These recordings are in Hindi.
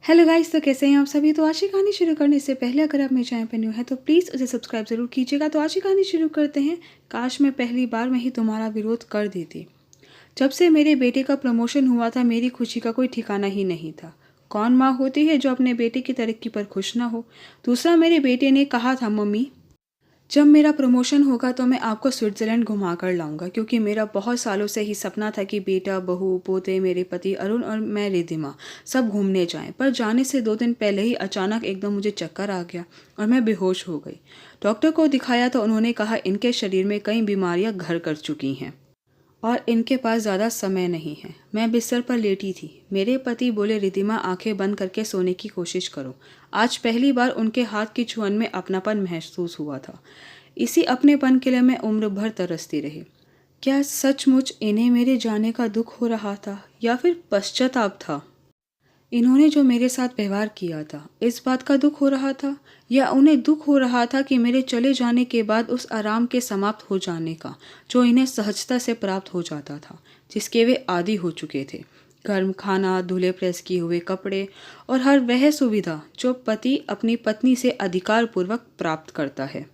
हेलो गाइस, तो कैसे हैं आप सभी। तो आज की कहानी शुरू करने से पहले अगर आप मेरे चैनल पर न्यू है तो प्लीज़ उसे सब्सक्राइब ज़रूर कीजिएगा। तो आज की कहानी शुरू करते हैं। काश मैं पहली बार में ही तुम्हारा विरोध कर देती। जब से मेरे बेटे का प्रमोशन हुआ था, मेरी खुशी का कोई ठिकाना ही नहीं था। कौन माँ होती है जो अपने बेटे की तरक्की पर खुश ना हो। दूसरा, मेरे बेटे ने कहा था, मम्मी जब मेरा प्रमोशन होगा तो मैं आपको स्विट्ज़रलैंड घुमा कर लाऊंगा, क्योंकि मेरा बहुत सालों से ही सपना था कि बेटा, बहू, पोते, मेरे पति अरुण और मैं रिद्धिमा सब घूमने जाएं। पर जाने से 2 दिन पहले ही अचानक एकदम मुझे चक्कर आ गया और मैं बेहोश हो गई। डॉक्टर को दिखाया तो उन्होंने कहा इनके शरीर में कई बीमारियां घर कर चुकी हैं और इनके पास ज़्यादा समय नहीं है। मैं बिस्तर पर लेटी थी। मेरे पति बोले, रिद्धिमा आंखें बंद करके सोने की कोशिश करो। आज पहली बार उनके हाथ की छुअन में अपनापन महसूस हुआ था। इसी अपनेपन के लिए मैं उम्र भर तरसती रही। क्या सचमुच इन्हें मेरे जाने का दुख हो रहा था या फिर पश्चाताप था? इन्होंने जो मेरे साथ व्यवहार किया था, इस बात का दुख हो रहा था, या उन्हें दुख हो रहा था कि मेरे चले जाने के बाद उस आराम के समाप्त हो जाने का जो इन्हें सहजता से प्राप्त हो जाता था, जिसके वे आदी हो चुके थे। गर्म खाना, धुले प्रेस किए हुए कपड़े और हर वह सुविधा जो पति अपनी पत्नी से अधिकारपूर्वक प्राप्त करता है।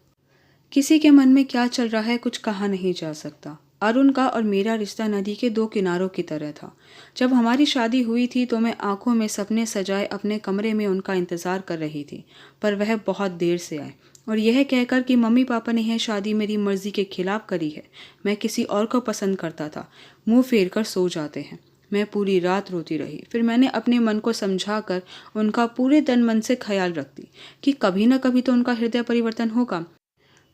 किसी के मन में क्या चल रहा है कुछ कहा नहीं जा सकता। अरुण का और मेरा रिश्ता नदी के 2 किनारों की तरह था। जब हमारी शादी हुई थी तो मैं आंखों में सपने सजाए अपने कमरे में उनका इंतज़ार कर रही थी, पर वह बहुत देर से आए और यह कहकर कि मम्मी पापा ने यह शादी मेरी मर्जी के खिलाफ करी है, मैं किसी और को पसंद करता था, मुंह फेर कर सो जाते हैं। मैं पूरी रात रोती रही। फिर मैंने अपने मन को समझाकर उनका पूरे तन मन से ख्याल रखती कि कभी न कभी तो उनका हृदय परिवर्तन होगा।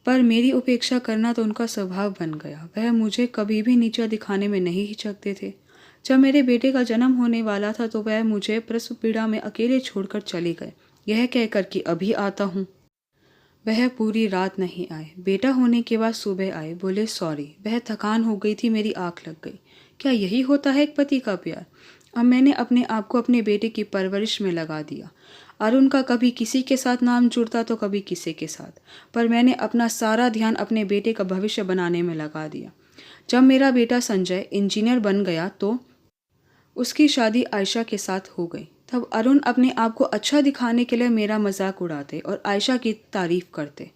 पर मेरी उपेक्षा करना तो उनका स्वभाव बन गया। वह मुझे कभी भी नीचा दिखाने में नहीं हिचकते थे। जब मेरे बेटे का जन्म होने वाला था तो वह मुझे प्रसव पीड़ा में अकेले छोड़कर चले गए, यह कहकर कि अभी आता हूँ। वह पूरी रात नहीं आए। बेटा होने के बाद सुबह आए, बोले सॉरी, वह थकान हो गई थी, मेरी आँख लग गई। क्या यही होता है एक पति का प्यार? अब मैंने अपने आप को अपने बेटे की परवरिश में लगा दिया। अरुण का कभी किसी के साथ नाम जुड़ता तो कभी किसी के साथ, पर मैंने अपना सारा ध्यान अपने बेटे का भविष्य बनाने में लगा दिया। जब मेरा बेटा संजय इंजीनियर बन गया तो उसकी शादी आयशा के साथ हो गई। तब अरुण अपने आप को अच्छा दिखाने के लिए मेरा मजाक उड़ाते और आयशा की तारीफ करते।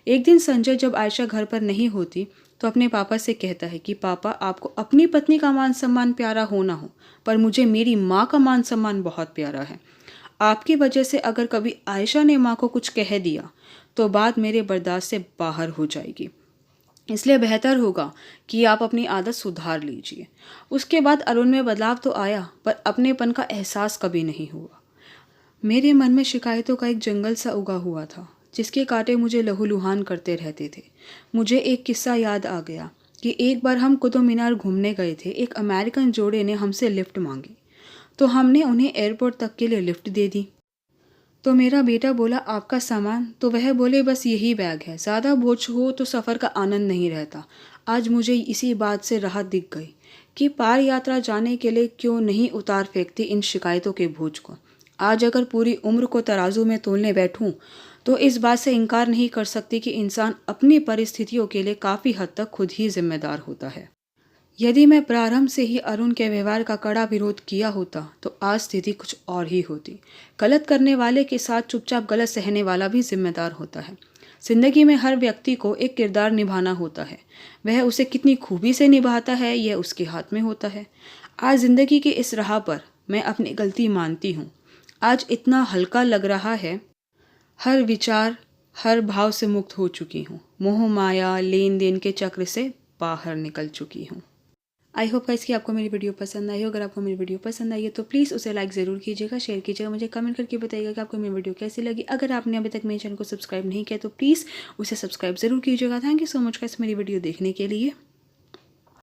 एक दिन संजय जब आयशा घर पर नहीं होती तो अपने पापा से कहता है कि पापा, आपको अपनी पत्नी का मान सम्मान प्यारा हो ना हो, पर मुझे मेरी माँ का मान सम्मान बहुत प्यारा है। आपकी वजह से अगर कभी आयशा ने माँ को कुछ कह दिया तो बात मेरे बर्दाश्त से बाहर हो जाएगी, इसलिए बेहतर होगा कि आप अपनी आदत सुधार लीजिए। उसके बाद अरुण में बदलाव तो आया, पर अपनेपन का एहसास कभी नहीं हुआ। मेरे मन में शिकायतों का एक जंगल सा उगा हुआ था, जिसके कांटे मुझे लहूलुहान करते रहते थे। मुझे एक किस्सा याद आ गया कि एक बार हम कुतुब मीनार घूमने गए थे। एक अमेरिकन जोड़े ने हमसे लिफ्ट मांगी तो हमने उन्हें एयरपोर्ट तक के लिए लिफ्ट दे दी। तो मेरा बेटा बोला, आपका सामान? तो वह बोले, बस यही बैग है, ज़्यादा बोझ हो तो सफ़र का आनंद नहीं रहता। आज मुझे इसी बात से राहत दिख गई कि पार यात्रा जाने के लिए क्यों नहीं उतार फेंकती इन शिकायतों के बोझ को। आज अगर पूरी उम्र को तराजू में तोलने बैठूं तो इस बात से इनकार नहीं कर सकती कि इंसान अपनी परिस्थितियों के लिए काफ़ी हद तक खुद ही जिम्मेदार होता है। यदि मैं प्रारंभ से ही अरुण के व्यवहार का कड़ा विरोध किया होता तो आज स्थिति कुछ और ही होती। गलत करने वाले के साथ चुपचाप गलत सहने वाला भी जिम्मेदार होता है। जिंदगी में हर व्यक्ति को एक किरदार निभाना होता है। वह उसे कितनी खूबी से निभाता है यह उसके हाथ में होता है। आज जिंदगी की इस राह पर मैं अपनी गलती मानती हूँ। आज इतना हल्का लग रहा है। हर विचार, हर भाव से मुक्त हो चुकी हूँ। मोह माया लेन देन के चक्र से बाहर निकल चुकी हूँ। आई होप गाइस कि आपको मेरी वीडियो पसंद आई हो। अगर आपको मेरी वीडियो पसंद आई है तो प्लीज़ उसे लाइक ज़रूर कीजिएगा, शेयर कीजिएगा, मुझे कमेंट करके बताइएगा कि आपको मेरी वीडियो कैसी लगी। अगर आपने अभी तक मेरे चैनल को सब्सक्राइब नहीं किया तो प्लीज़ उसे सब्सक्राइब ज़रूर कीजिएगा। Thank you so much guys मेरी वीडियो देखने के लिए।